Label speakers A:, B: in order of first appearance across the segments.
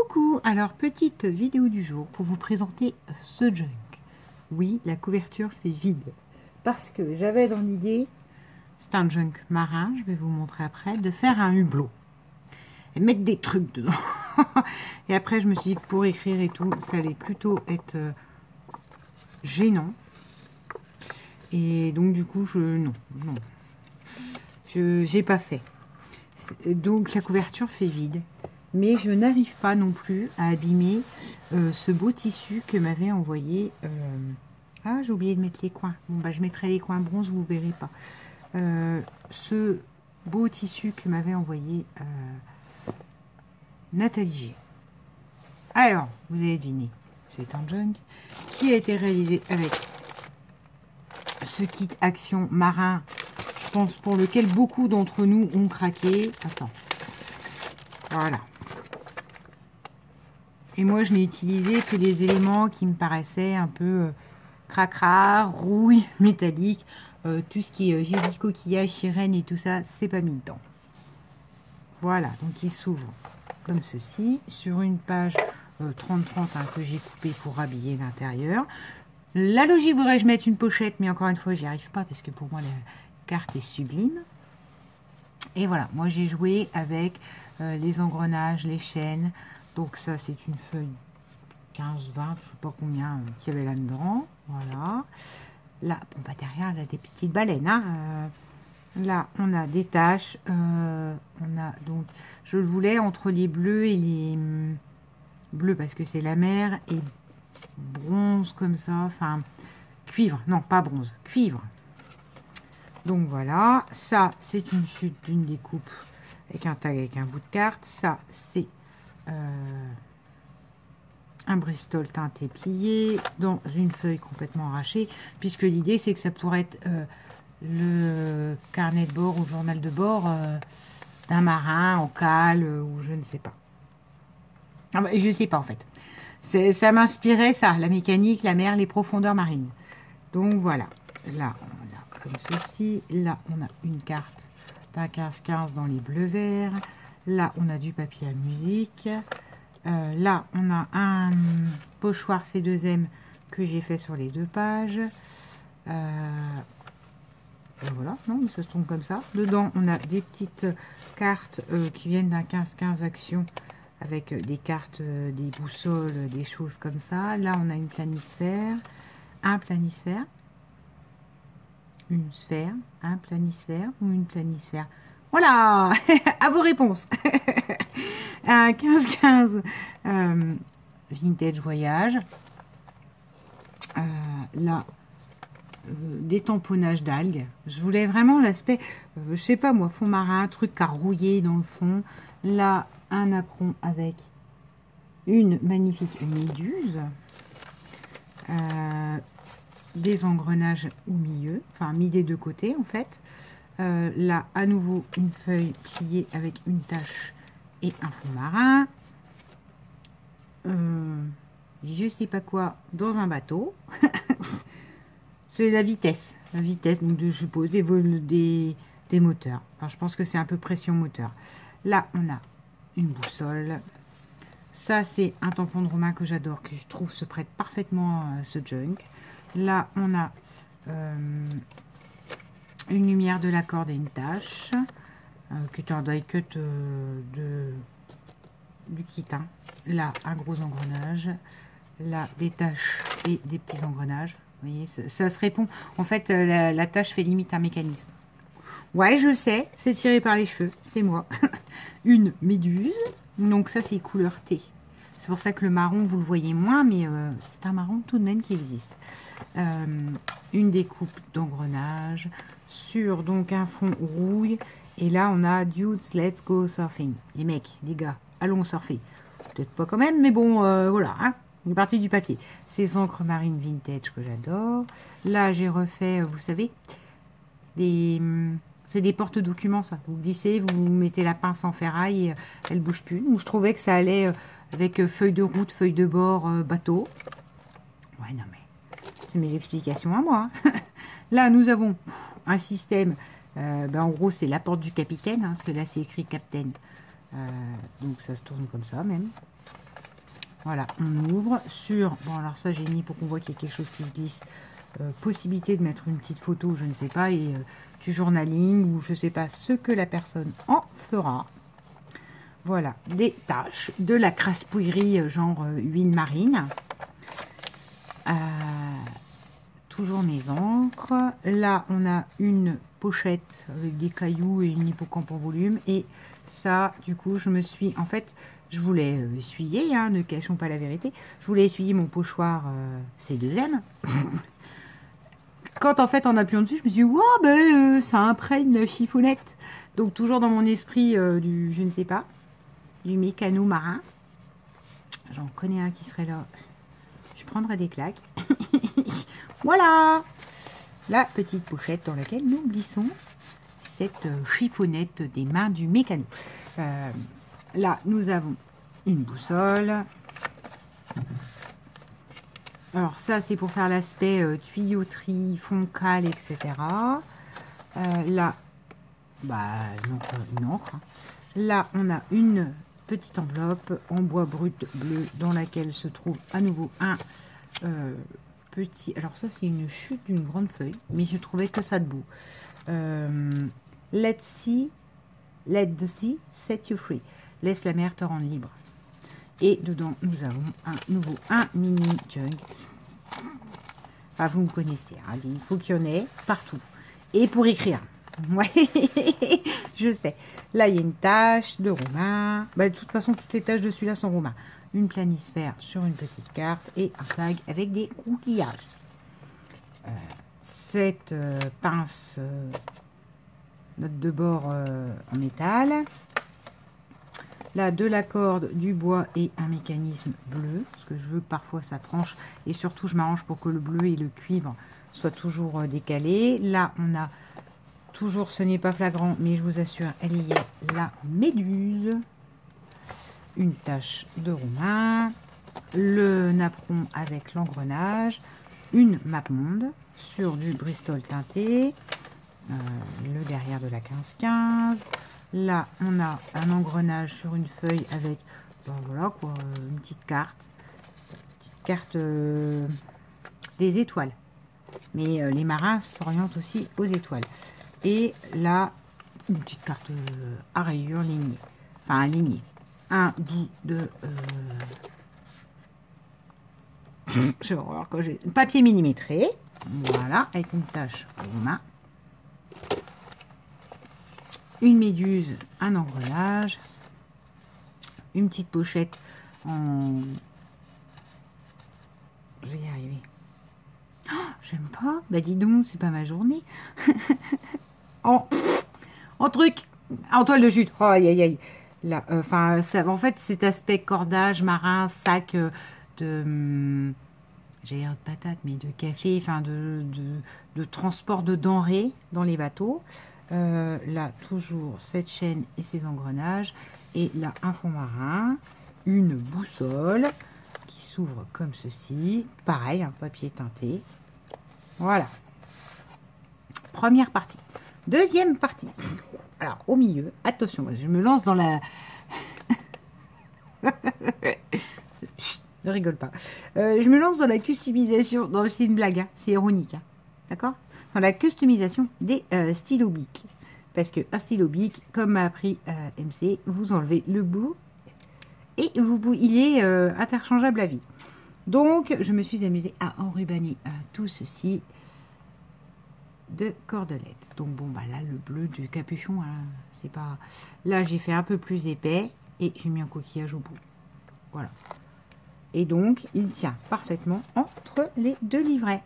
A: Coucou, alors petite vidéo du jour pour vous présenter ce junk. Oui, la couverture fait vide parce que j'avais dans l'idée, c'est un junk marin, je vais vous montrer après, de faire un hublot et mettre des trucs dedans. Et après je me suis dit que pour écrire et tout, ça allait plutôt être gênant. Et donc du coup, j'ai pas fait. Donc la couverture fait vide. Mais je n'arrive pas non plus à abîmer ce beau tissu que m'avait envoyé. Ah, j'ai oublié de mettre les coins. Bon, bah, je mettrai les coins bronze, vous ne verrez pas. Ce beau tissu que m'avait envoyé Nathalie G. Alors, vous avez deviné, c'est un junk qui a été réalisé avec ce kit Action Marin. Je pense pour lequel beaucoup d'entre nous ont craqué. Attends. Voilà. Et moi, je n'ai utilisé que les éléments qui me paraissaient un peu cracra, rouille, métallique. Tout ce qui est gélie, coquillage, sirène et tout ça, c'est pas mis dedans. Voilà, donc il s'ouvre comme ceci, sur une page 30-30 hein, que j'ai coupé pour habiller l'intérieur. La logique voudrait que je mette une pochette, mais encore une fois, j'y arrive pas parce que pour moi, la carte est sublime. Et voilà, moi j'ai joué avec les engrenages, les chaînes. Donc ça, c'est une feuille 15-20, je sais pas combien qu'il y avait là-dedans. Voilà. Là, bon, bah derrière, elle a des petites baleines. Hein. Là, on a des taches. On a donc, je le voulais entre les bleus et les bleus parce que c'est la mer et bronze comme ça. Enfin, cuivre. Non, pas bronze, cuivre. Donc voilà. Ça, c'est une chute d'une découpe avec un tag avec un bout de carte. Ça, c'est un Bristol teinté plié dans une feuille complètement arrachée, puisque l'idée c'est que ça pourrait être le carnet de bord ou journal de bord d'un marin en cale ou je ne sais pas. Ah bah, je sais pas en fait. Ça m'inspirait ça, la mécanique, la mer, les profondeurs marines. Donc voilà. Là on a comme ceci. Là on a une carte d'un 15-15 dans les bleus verts. Là, on a du papier à musique. Là, on a un pochoir C2M que j'ai fait sur les deux pages. Voilà, non, mais ça se tombe comme ça. Dedans, on a des petites cartes qui viennent d'un 15-15 Action avec des cartes, des boussoles, des choses comme ça. Là, on a une planisphère, un planisphère, une sphère, un planisphère ou une planisphère. Voilà, à vos réponses. Un 15-15 vintage voyage. Là, des tamponnages d'algues. Je voulais vraiment l'aspect, je sais pas moi, fond marin, truc à rouiller dans le fond. Là, un apron avec une magnifique méduse. Des engrenages au milieu, enfin mis des deux côtés en fait. Là, à nouveau, une feuille pliée avec une tache et un fond marin. Je sais pas quoi, dans un bateau. C'est la vitesse. La vitesse, donc je suppose, des moteurs. Enfin, je pense que c'est un peu pression moteur. Là, on a une boussole. Ça, c'est un tampon de Romain que j'adore, que je trouve se prête parfaitement à ce junk. Là, on a... une lumière de la corde et une tache, qui est un die cut du kit. Hein. Là, un gros engrenage. Là, des taches et des petits engrenages. Vous voyez, ça se répond. En fait, la tache fait limite un mécanisme. Ouais, je sais, c'est tiré par les cheveux, c'est moi. Une méduse. Donc ça, c'est couleur thé. C'est pour ça que le marron, vous le voyez moins, mais c'est un marron tout de même qui existe. Une découpe d'engrenage sur donc un fond rouille. Et là, on a Dudes, let's go surfing. Les mecs, les gars, allons surfer. Peut-être pas quand même, mais bon, voilà. Hein, une partie du papier. Ces encres marines vintage que j'adore. Là, j'ai refait, vous savez, c'est des porte-documents, ça. Vous glissez, vous mettez la pince en ferraille, et elle bouge plus. Donc, je trouvais que ça allait avec feuille de route, feuille de bord, bateau. Ouais, non, mais c'est mes explications à moi. Hein. Là, nous avons un système, en gros, c'est la porte du capitaine, hein, parce que là, c'est écrit Captain. Donc, ça se tourne comme ça, même. Voilà, on ouvre sur... Bon, alors ça, j'ai mis pour qu'on voit qu'il y a quelque chose qui se glisse. Possibilité de mettre une petite photo, je ne sais pas, et du journaling, ou je ne sais pas ce que la personne en fera. Voilà, des taches, de la craspouillerie genre huile marine. Toujours mes encres. Là, on a une pochette avec des cailloux et une hippocampe en volume. Et ça, du coup, je me suis... En fait, je voulais essuyer, hein, ne cachons pas la vérité. Je voulais essuyer mon pochoir C2M. Quand, en fait, en appuyant dessus, je me suis dit, wow, ben, ça imprègne la chiffonnette. Donc, toujours dans mon esprit du, je ne sais pas, du mécano marin. J'en connais un qui serait là. Je prendrai des claques. Voilà la petite pochette dans laquelle nous glissons cette chiffonnette des mains du mécano. Là, nous avons une boussole. Alors ça, c'est pour faire l'aspect tuyauterie, fond cale, etc. Là, bah, une encre. Là, on a une petite enveloppe en bois brut bleu dans laquelle se trouve à nouveau un petit... Alors ça, c'est une chute d'une grande feuille, mais je trouvais que ça de beau. Let the sea set you free. Laisse la mer te rendre libre. Et dedans, nous avons un mini jug. Enfin, vous me connaissez, hein, il faut qu'il y en ait partout. Et pour écrire. Ouais, je sais. Là, il y a une tache de romain. Bah, de toute façon, toutes les taches de celui-là sont romains. Une planisphère sur une petite carte et un tag avec des coquillages. Cette pince note de bord en métal. Là, de la corde, du bois et un mécanisme bleu. Parce que je veux que parfois ça tranche. Et surtout, je m'arrange pour que le bleu et le cuivre soient toujours décalés. Là, on a toujours, ce n'est pas flagrant, mais je vous assure, elle y est, la méduse. Une tache de romain. Le napperon avec l'engrenage. Une mappemonde sur du Bristol teinté. Le derrière de la 15-15. Là, on a un engrenage sur une feuille avec, ben voilà quoi, une petite carte. Petite carte des étoiles. Mais les marins s'orientent aussi aux étoiles. Et là, une petite carte à rayures lignée. Enfin, alignée. Un bout de... j'ai horreur quand j'ai... papier millimétré. Voilà, avec une tache aux mains. Une méduse, un engrenage, une petite pochette en... Je vais y arriver. Oh, j'aime pas. Bah dis donc, c'est pas ma journée. en truc, en toile de jute. Oh, aïe, aïe, aïe. Là, enfin, en fait, cet aspect cordage, marin, sac de... J'allais dire de patates, mais de café, enfin de transport de denrées dans les bateaux. Là, toujours cette chaîne et ses engrenages. Et là, un fond marin, une boussole qui s'ouvre comme ceci. Pareil, un papier teinté. Voilà. Première partie. Deuxième partie. Alors, au milieu, attention, je me lance dans la... Chut, ne rigole pas. Je me lance dans la customisation. Non, c'est une blague, hein, c'est ironique. Hein, d'accord? Dans la customisation des stylos bic. Parce que un stylo bic, comme m'a appris MC, vous enlevez le bout et il est interchangeable à vie. Donc, je me suis amusée à enrubanner tout ceci de cordelettes. Donc, bon, bah là, le bleu du capuchon, hein, c'est pas... Là, j'ai fait un peu plus épais et j'ai mis un coquillage au bout. Voilà. Et donc, il tient parfaitement entre les deux livrets.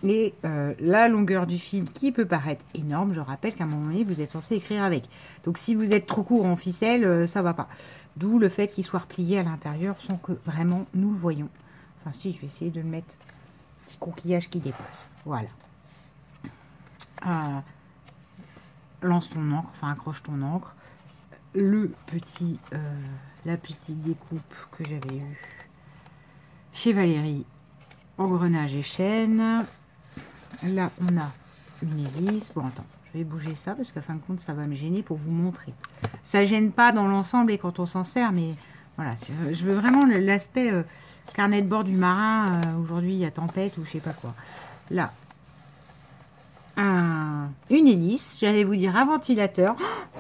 A: Et la longueur du fil qui peut paraître énorme, je rappelle qu'à un moment donné, vous êtes censé écrire avec. Donc, si vous êtes trop court en ficelle, ça va pas. D'où le fait qu'il soit replié à l'intérieur sans que vraiment nous le voyons. Enfin, si, je vais essayer de le mettre. Petit coquillage qui dépasse. Voilà. Lance ton encre, enfin accroche ton encre. La petite découpe que j'avais eue chez Valérie, engrenage et chaîne. Là, on a une hélice. Bon, attends, je vais bouger ça parce qu'à fin de compte, ça va me gêner pour vous montrer. Ça gêne pas dans l'ensemble et quand on s'en sert, mais Voilà, je veux vraiment l'aspect carnet de bord du marin. Aujourd'hui, il y a tempête ou je sais pas quoi. Là, une hélice. J'allais vous dire un ventilateur.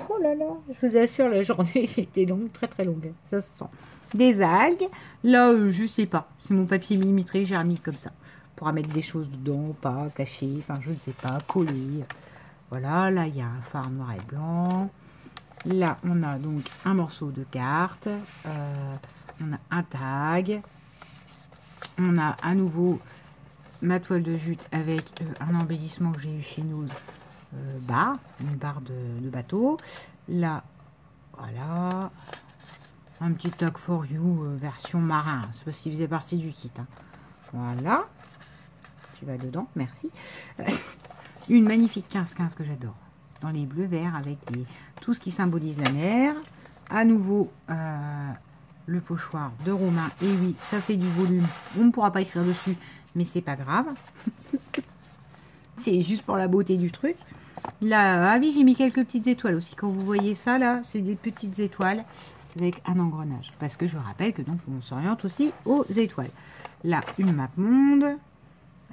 A: Oh là là, je vous assure, la journée était longue, très très longue. Ça se sent. Des algues. Là, je sais pas. C'est mon papier millimétré, j'ai remis comme ça. On pourra mettre des choses dedans, pas caché. Enfin, je ne sais pas, collé. Voilà, là, il y a un phare noir et blanc. Là, on a donc un morceau de carte. On a un tag. On a à nouveau ma toile de jute avec un embellissement que j'ai eu chez nous. Une barre de bateau. Là, voilà. Un petit tag for you version marin. C'est parce qu'il faisait partie du kit. Hein. Voilà. Tu vas dedans, merci. Une magnifique 15-15 que j'adore. Dans les bleus verts avec tout ce qui symbolise la mer. À nouveau, le pochoir de Romain. Et oui, ça fait du volume. On ne pourra pas écrire dessus, mais c'est pas grave. C'est juste pour la beauté du truc. Là, ah oui, j'ai mis quelques petites étoiles aussi. Quand vous voyez ça, là, c'est des petites étoiles avec un engrenage. Parce que je rappelle que donc on s'oriente aussi aux étoiles. Là, une map monde.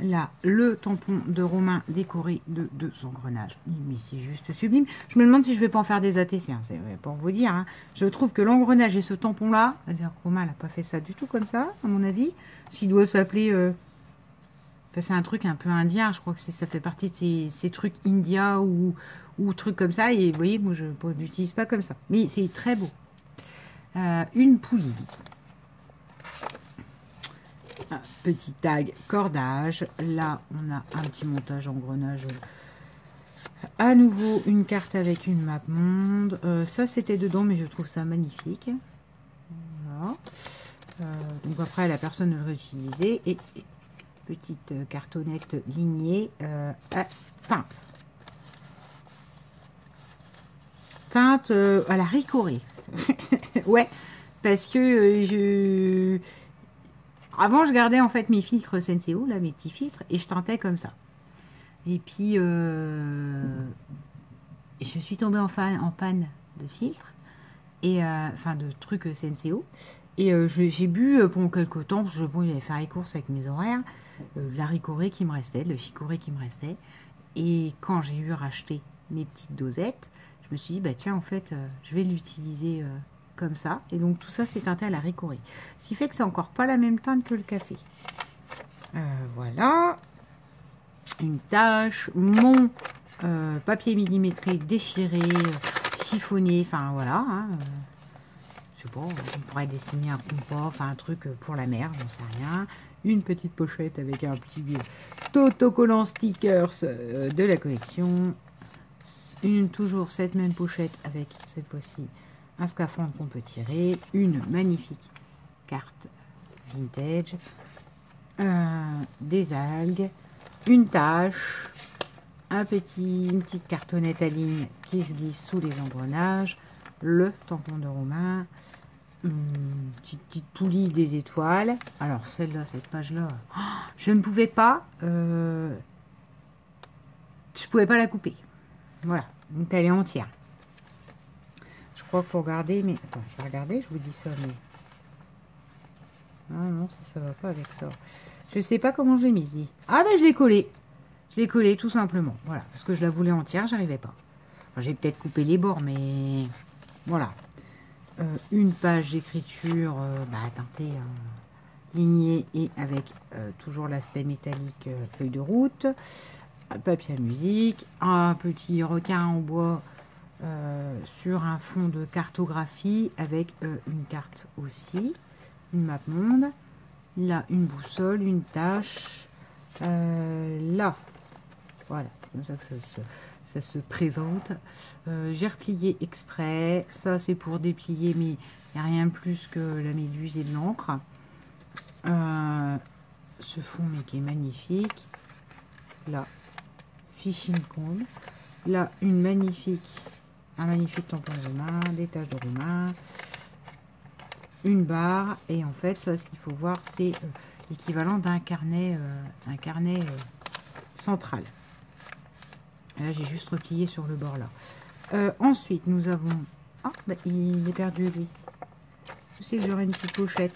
A: Là, le tampon de Romain décoré de 2 engrenages. Mais c'est juste sublime. Je me demande si je vais pas en faire des ATC. Hein. C'est pour vous dire. Hein. Je trouve que l'engrenage et ce tampon-là, Romain n'a pas fait ça du tout comme ça, à mon avis. S'il doit s'appeler... Enfin, c'est un truc un peu indien. Je crois que ça fait partie de ces trucs India ou trucs comme ça. Et vous voyez, moi, je n'utilise pas comme ça. Mais c'est très beau. Une poulie. Petit tag cordage. Là, on a un petit montage engrenage. À nouveau, une carte avec une map monde. Ça, c'était dedans, mais je trouve ça magnifique. Voilà. Donc après, la personne ne le réutilisait. Et petite cartonnette lignée à teinte. Teinte à la Ricoré. Ouais, parce que avant, je gardais en fait mes filtres Senseo, là, mes petits filtres, et je tentais comme ça. Et puis, je suis tombée en panne de filtres, et enfin de trucs Senseo. Et j'ai bu pendant quelques temps, parce que bon, j'allais faire les courses avec mes horaires, la Ricoré qui me restait, le Chicoré qui me restait. Et quand j'ai eu racheté mes petites dosettes, je me suis dit, bah tiens, en fait, je vais l'utiliser comme ça. Et donc tout ça, c'est teinté à la Ricoré. Ce qui fait que c'est encore pas la même teinte que le café. Voilà. Une tache. Mon papier millimétré déchiré, chiffonné. Enfin, voilà. Hein, je sais pas, on pourrait dessiner un compas, enfin un truc pour la mer, j'en sais rien. Une petite pochette avec un petit autocollant stickers de la collection. Toujours cette même pochette avec cette fois-ci un scaphandre qu'on peut tirer. Une magnifique carte vintage. Des algues. Une tache. Une petite cartonnette à ligne qui se glisse sous les engrenages. Le tampon de Romain. Petite poulie des étoiles. Alors celle-là, cette page-là, je ne pouvais pas la couper. Voilà, donc elle est entière. Je crois qu'il faut regarder, mais attends, je vais regarder, je vous dis ça, mais ah non, ça va pas avec ça. Je sais pas comment je l'ai mise. Ah ben je l'ai collée. Je l'ai collée tout simplement. Voilà, parce que je la voulais entière, j'arrivais pas. Enfin, j'ai peut-être coupé les bords, mais voilà. Une page d'écriture teintée lignée et avec toujours l'aspect métallique feuille de route, papier à musique, un petit requin en bois sur un fond de cartographie avec une carte aussi, une map monde, là une boussole, une tâche, là, voilà, comme ça que ça se présente. J'ai replié exprès. Ça, c'est pour déplier, mais il n'y a rien de plus que la méduse et de l'encre. Ce fond, mais qui est magnifique. Là, fishing comb. Là, un magnifique tampon de Romain, des taches de Romain. Une barre. Et en fait, ça, ce qu'il faut voir, c'est l'équivalent d'un carnet, central. Là, j'ai juste replié sur le bord là. Ensuite, nous avons... Ah, bah, il est perdu, lui. Je sais que j'aurai une petite pochette.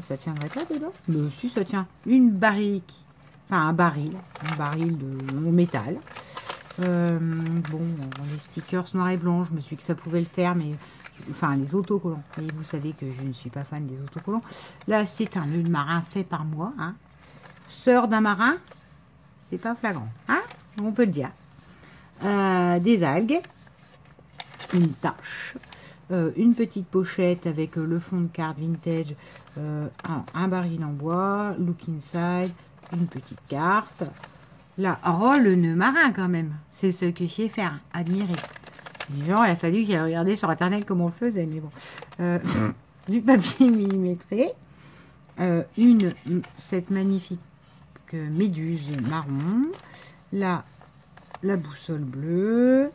A: Ça tiendrait pas dedans? Mais si, ça tient. Une barrique. Enfin, un baril de métal. Bon, les stickers noirs et blancs, je me suis dit que ça pouvait le faire, mais... Enfin, les autocollants. Et vous savez que je ne suis pas fan des autocollants. Là, c'est un nœud de marin fait par moi. Hein. Sœur d'un marin, c'est pas flagrant. Hein, on peut le dire. Des algues. Une tache. Une petite pochette avec le fond de carte vintage. Un baril en bois. Look inside. Une petite carte. Là, oh, le nœud marin quand même. C'est ce que je sais faire. Admirer. Genre, il a fallu que j'aille regarder sur internet comment on le faisait, mais bon. Du papier millimétré. Cette magnifique méduse marron. Là, la boussole bleue.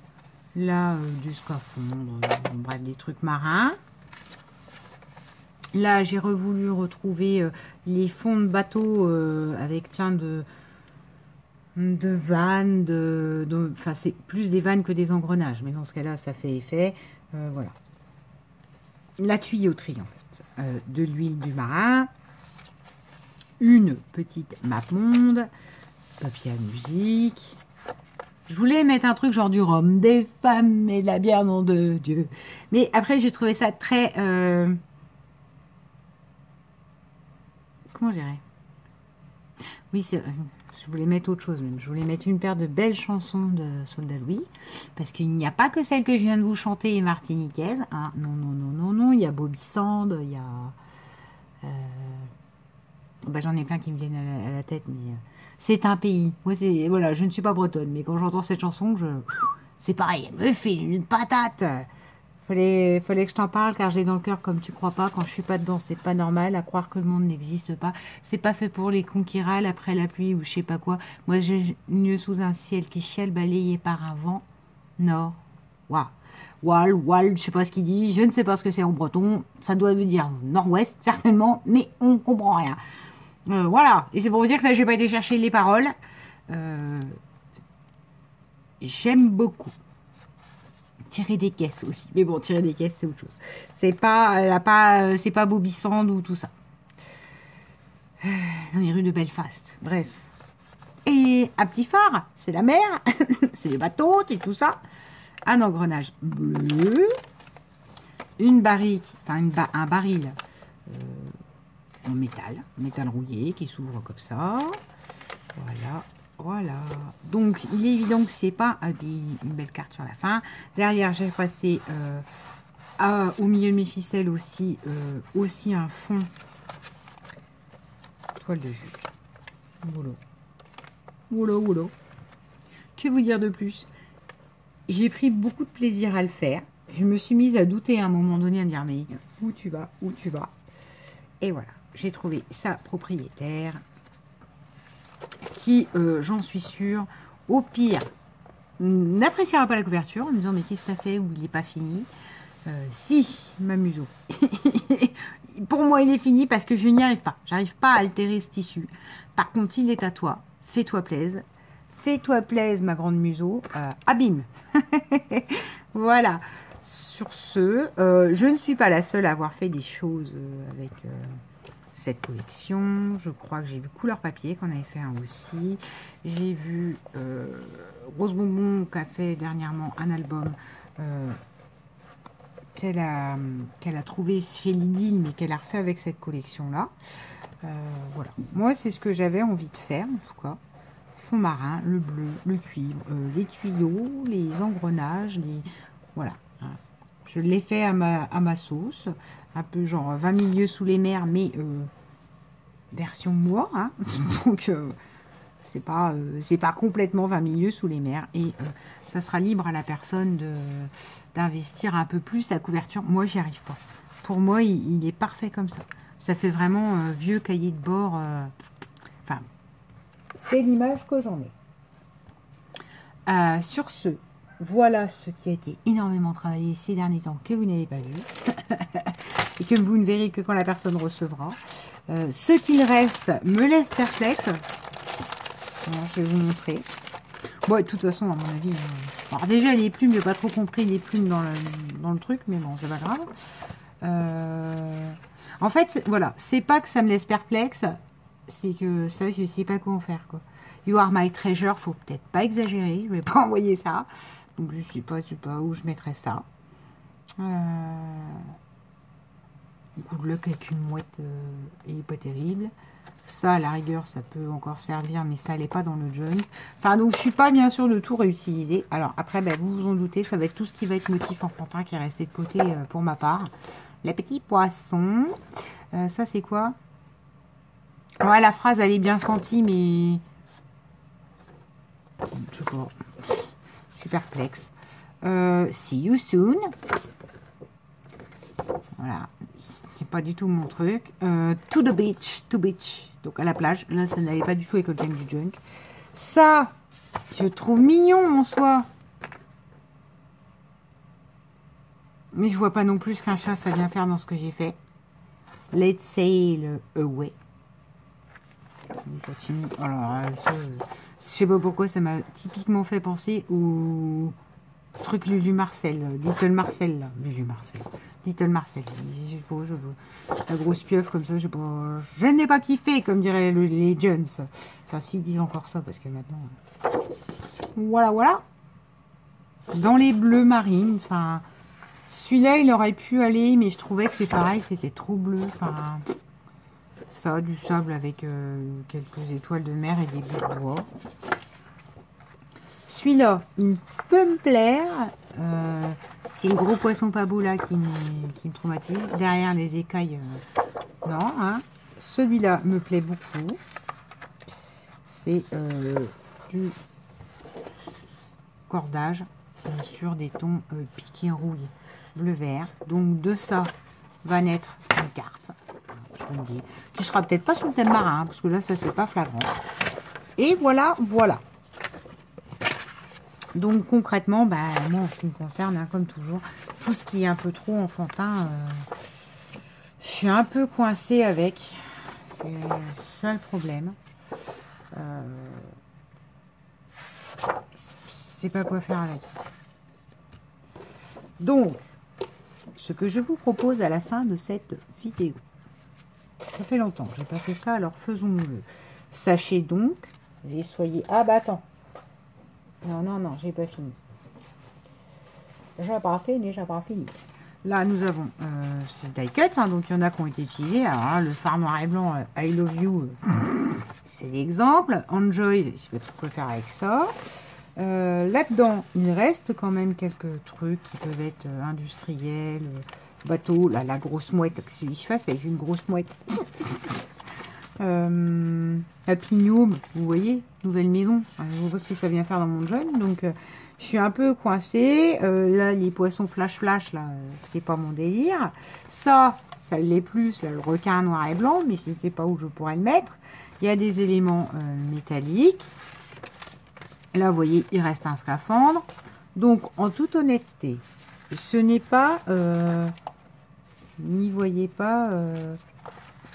A: Là, du scaphandre. Bref, des trucs marins. Là, j'ai voulu retrouver les fonds de bateau avec plein de vannes, enfin c'est plus des vannes que des engrenages, mais dans ce cas-là, ça fait effet. Voilà. La tuyauterie, en fait, de l'huile du marin, une petite map monde, papier à musique. Je voulais mettre un truc genre du rhum, des femmes et de la bière, nom de Dieu. Mais après, j'ai trouvé ça très... Comment je dirais? Oui, c'est... Je voulais mettre autre chose même. Je voulais mettre une paire de belles chansons de Soldat Louis. Parce qu'il n'y a pas que celle que je viens de vous chanter et martiniquaise. Hein. Non, non, non, non, non. Il y a Bobby Sand, il y a... Ben, j'en ai plein qui me viennent à la tête, mais... c'est un pays. Moi, voilà, je ne suis pas bretonne, mais quand j'entends cette chanson, c'est pareil. Elle me fait une patate. Fallait que je t'en parle, car je l'ai dans le cœur comme tu crois pas. Quand je suis pas dedans, c'est pas normal. À croire que le monde n'existe pas. C'est pas fait pour les cons qui râlent après la pluie ou je sais pas quoi. Moi, j'ai mieux sous un ciel qui chiale, balayé par un vent nord. Waouh. Wall, je sais pas ce qu'il dit. Je ne sais pas ce que c'est en breton. Ça doit veut dire nord-ouest, certainement, mais on comprend rien. Voilà. Et c'est pour vous dire que là, je vais pas été chercher les paroles. J'aime beaucoup. Tirer des caisses aussi. Mais bon, tirer des caisses, c'est autre chose. C'est pas Bobby Sand ou tout ça. Dans les rues de Belfast. Bref. Et un petit phare, c'est la mer. C'est les bateaux, c'est tout ça. Un engrenage bleu. Une barrique, enfin un baril en métal rouillé qui s'ouvre comme ça. Voilà. Voilà, donc il est évident que c'est pas une belle carte sur la fin. Derrière, j'ai passé au milieu de mes ficelles aussi un fond toile de jus. Oula. Que vous dire de plus? J'ai pris beaucoup de plaisir à le faire. Je me suis mise à douter à un moment donné, à me dire mais où tu vas? Et voilà, j'ai trouvé sa propriétaire. Qui, j'en suis sûre, au pire, n'appréciera pas la couverture en me disant mais qu'est-ce que ça fait ou il n'est pas fini. Si, m'amuseau. Pour moi, il est fini parce que je n'y arrive pas. J'arrive pas à altérer ce tissu. Par contre, il est à toi. Fais-toi plaise. Fais-toi plaise, ma grande museau. Abîme. Voilà. Sur ce, je ne suis pas la seule à avoir fait des choses avec... cette collection. Je crois que j'ai vu Couleur Papier qu'on avait fait un aussi. J'ai vu Rose Bonbon qui a fait dernièrement un album qu'elle a trouvé chez Lidl mais qu'elle a refait avec cette collection là. Voilà. Moi c'est ce que j'avais envie de faire en tout cas. Fond marin, le bleu, le cuivre, les tuyaux, les engrenages, voilà. Je l'ai fait à ma sauce. Un peu genre 20 milieux sous les mers, mais version moi, hein. Donc c'est pas complètement 20 milieux sous les mers. Et ça sera libre à la personne d'investir un peu plus la couverture. Moi, j'y arrive pas. Pour moi, il est parfait comme ça. Ça fait vraiment vieux cahier de bord. Enfin, c'est l'image que j'en ai. Sur ce, voilà ce qui a été énormément travaillé ces derniers temps que vous n'avez pas vu. Et que vous ne verrez que quand la personne recevra. Ce qu'il reste me laisse perplexe. Voilà, je vais vous montrer. Bon, de toute façon, à mon avis... Alors déjà, les plumes, j'ai pas trop compris les plumes dans le truc, mais bon, c'est pas grave. En fait, voilà, c'est pas que ça me laisse perplexe, c'est que ça, je sais pas comment faire, quoi. You are my treasure, faut peut-être pas exagérer, je vais pas envoyer ça. Donc je sais pas où je mettrais ça. Good luck avec une mouette est pas terrible. Ça, à la rigueur, ça peut encore servir, mais ça, elle n'est pas dans le junk. Enfin, donc, je suis pas bien sûre de tout réutiliser. Alors, après, ben, vous vous en doutez, ça va être tout ce qui va être motif enfantin qui est resté de côté pour ma part. Les petits poissons. Ça, c'est quoi? Ouais, la phrase, elle est bien sentie, mais... Je sais pas. Je suis perplexe. See you soon. Voilà. C'est pas du tout mon truc. To the beach. To beach. Donc à la plage. Là, ça n'allait pas du tout avec le thème du junk. Ça, je trouve mignon en soi. Mais je vois pas non plus ce qu'un chat, ça vient faire dans ce que j'ai fait. Let's sail away. On continue. Alors, ça, je sais pas pourquoi, ça m'a typiquement fait penser au truc Lulu Marcel. Little Marcel, là. Lulu Marcel. Little Marcel. La grosse pieuvre comme ça, je n'ai pas kiffé, comme diraient les Jones. Enfin, s'ils disent encore ça, parce que maintenant... Voilà, voilà. Dans les bleus marines, enfin... Celui-là, il aurait pu aller, mais je trouvais que c'est pareil, c'était trop bleu. Enfin, ça, du sable avec quelques étoiles de mer et des bouts de bois. Celui-là, il peut me plaire. C'est le gros poisson pas beau là qui me traumatise. Derrière les écailles, non. Hein. Celui-là me plaît beaucoup. C'est du cordage sur des tons piqués rouille. Bleu-vert. Donc de ça va naître une carte. Je vous le dis. Tu seras peut-être pas sur le thème marin, hein, parce que là, ça, c'est pas flagrant. Et voilà, voilà. Donc concrètement, bah, moi, en ce qui me concerne, hein, comme toujours, tout ce qui est un peu trop enfantin, je suis un peu coincée avec. C'est ça le problème. C'est pas quoi faire avec. Donc, ce que je vous propose à la fin de cette vidéo. Ça fait longtemps que je n'ai pas fait ça, alors faisons-le. Sachez donc, soyez... Ah bah attends. Non, non, non, j'ai pas fini. J'ai pas fini. Là, nous avons ce die cut, hein, donc il y en a qui ont été utilisés. Alors là, le phare noir et blanc, I love you, c'est l'exemple. Enjoy, je sais pas trop quoi faire avec ça. Là-dedans, il reste quand même quelques trucs qui peuvent être industriels, bateau, là, la grosse mouette, que je fasse avec une grosse mouette. La pignome, vous voyez, nouvelle maison. Je vois ce que ça vient faire dans mon jeune, donc je suis un peu coincée. Là, les poissons flash, là, c'est pas mon délire. Ça l'est plus, là, le requin noir et blanc, mais je ne sais pas où je pourrais le mettre. Il y a des éléments métalliques. Là, vous voyez, il reste un scaphandre. Donc, en toute honnêteté, ce n'est pas... n'y voyez pas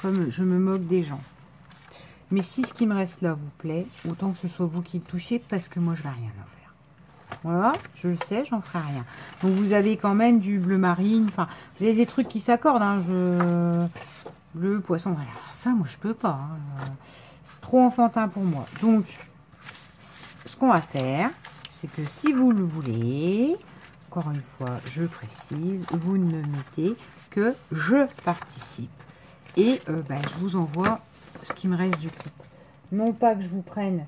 A: comme je me moque des gens. Mais si ce qui me reste là vous plaît, autant que ce soit vous qui le touchez, parce que moi, je ne vais rien en faire. Voilà, je le sais, j'en ferai rien. Donc, vous avez quand même du bleu marine. Enfin, vous avez des trucs qui s'accordent. Hein, bleu, poisson. Alors, ça, moi, je peux pas. Hein. C'est trop enfantin pour moi. Donc... Ce qu'on va faire, c'est que si vous le voulez, encore une fois, je précise, vous ne mettez que je participe. Et je vous envoie ce qui me reste du coup. Non pas que je vous prenne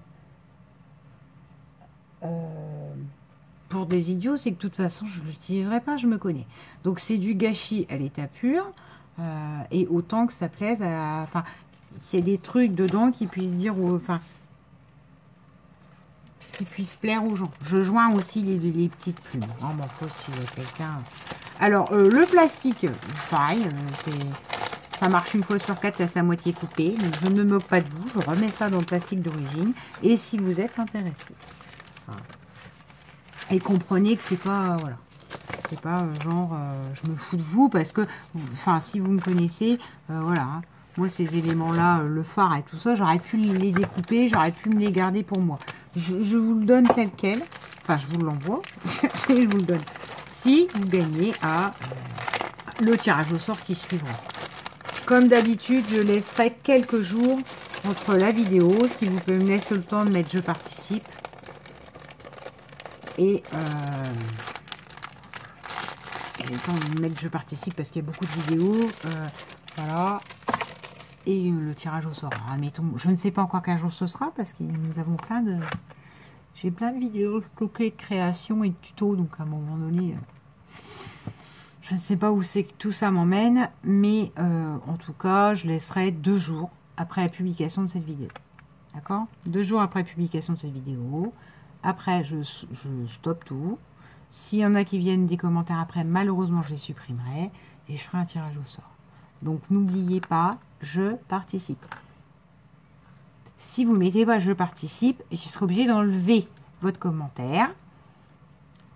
A: pour des idiots, c'est que de toute façon, je ne l'utiliserai pas, je me connais. Donc, c'est du gâchis à l'état pur. Et autant que ça plaise à... Enfin, qu'il y ait des trucs dedans qui puissent dire... Enfin... qui puisse plaire aux gens. Je joins aussi les petites plumes. Oh, m'en faut si quelqu'un... Alors, le plastique, pareil, ça marche une fois sur 4 à sa moitié coupée. Donc, je ne me moque pas de vous. Je remets ça dans le plastique d'origine. Et si vous êtes intéressé. Voilà. Et comprenez que c'est pas... Voilà. C'est pas genre, je me fous de vous parce que... Enfin, si vous me connaissez, voilà... Hein. Moi, ces éléments-là, le phare et tout ça, j'aurais pu les découper, j'aurais pu me les garder pour moi. Je vous le donne tel quel. Enfin, je vous l'envoie. Je vous le donne. Si vous gagnez à le tirage au sort qui suivra. Comme d'habitude, je laisserai quelques jours entre la vidéo, ce qui vous peut me laisser le temps de mettre je participe. Et le temps de mettre je participe parce qu'il y a beaucoup de vidéos. Voilà. Et le tirage au sort. Alors, admettons, je ne sais pas encore quel jour ce sera parce que nous avons plein de... J'ai plein de vidéos stockées de création et de tutos. Donc à un moment donné, je ne sais pas où c'est que tout ça m'emmène. Mais en tout cas, je laisserai 2 jours après la publication de cette vidéo. D'accord? 2 jours après la publication de cette vidéo. Après, je stoppe tout. S'il y en a qui viennent des commentaires après, malheureusement, je les supprimerai. Et je ferai un tirage au sort. Donc, n'oubliez pas, je participe. Si vous mettez pas je participe, je serai obligée d'enlever votre commentaire.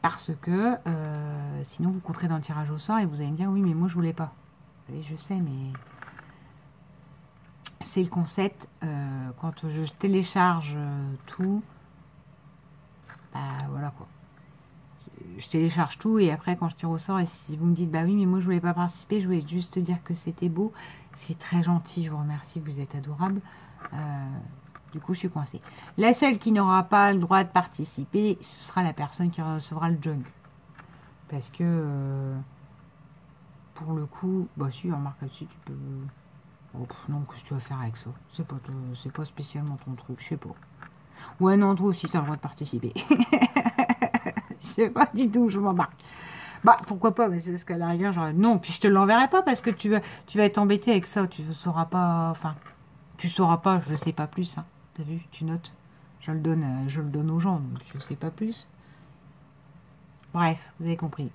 A: Parce que sinon, vous compterez dans le tirage au sort et vous allez me dire, oui, mais moi, je voulais pas. Et je sais, mais... C'est le concept. Quand je télécharge tout, bah voilà quoi. Je télécharge tout et après quand je tire au sort, et si vous me dites bah oui mais moi je voulais pas participer, je voulais juste dire que c'était beau, c'est très gentil, je vous remercie, vous êtes adorable. Du coup je suis coincée. La seule qui n'aura pas le droit de participer, ce sera la personne qui recevra le junk. Parce que pour le coup, bah si, remarque là-dessus, tu peux... Oh, non, qu'est-ce que tu vas faire avec ça? C'est pas spécialement ton truc, je sais pas. Ouais, non, toi aussi, tu as le droit de participer. Je sais pas du tout, je m'embarque. Bah, pourquoi pas, mais c'est parce qu'à la rigueur, genre, non, puis je te l'enverrai pas parce que tu vas être embêté avec ça, tu sauras pas, enfin, tu sauras pas, je sais pas plus, hein. T'as vu, tu notes, je le donne aux gens, donc je sais pas plus. Bref, vous avez compris.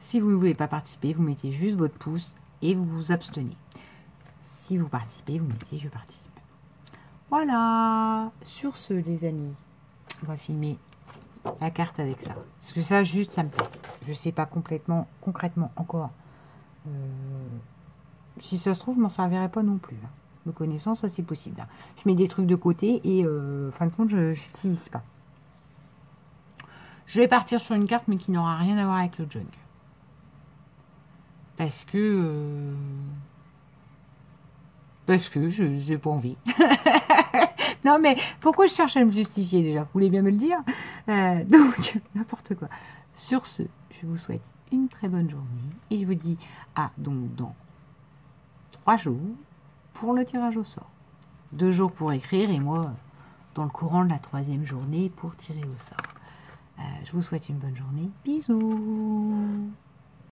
A: Si vous ne voulez pas participer, vous mettez juste votre pouce et vous vous abstenez. Si vous participez, vous mettez je participe. Voilà. Sur ce, les amis, on va filmer la carte avec ça. Parce que ça, juste, ça me plaît. Je sais pas concrètement encore. Si ça se trouve, je m'en servirai pas non plus. Hein. Me connaissant, ça c'est possible. Hein. Je mets des trucs de côté et fin de compte, je n'utilise pas. Je vais partir sur une carte, mais qui n'aura rien à voir avec le junk. Parce que je n'ai pas envie. Non, mais pourquoi je cherche à me justifier déjà? Vous voulez bien me le dire? Donc, n'importe quoi. Sur ce, je vous souhaite une très bonne journée. Et je vous dis à donc dans 3 jours pour le tirage au sort. 2 jours pour écrire et moi, dans le courant de la 3e journée pour tirer au sort. Je vous souhaite une bonne journée. Bisous!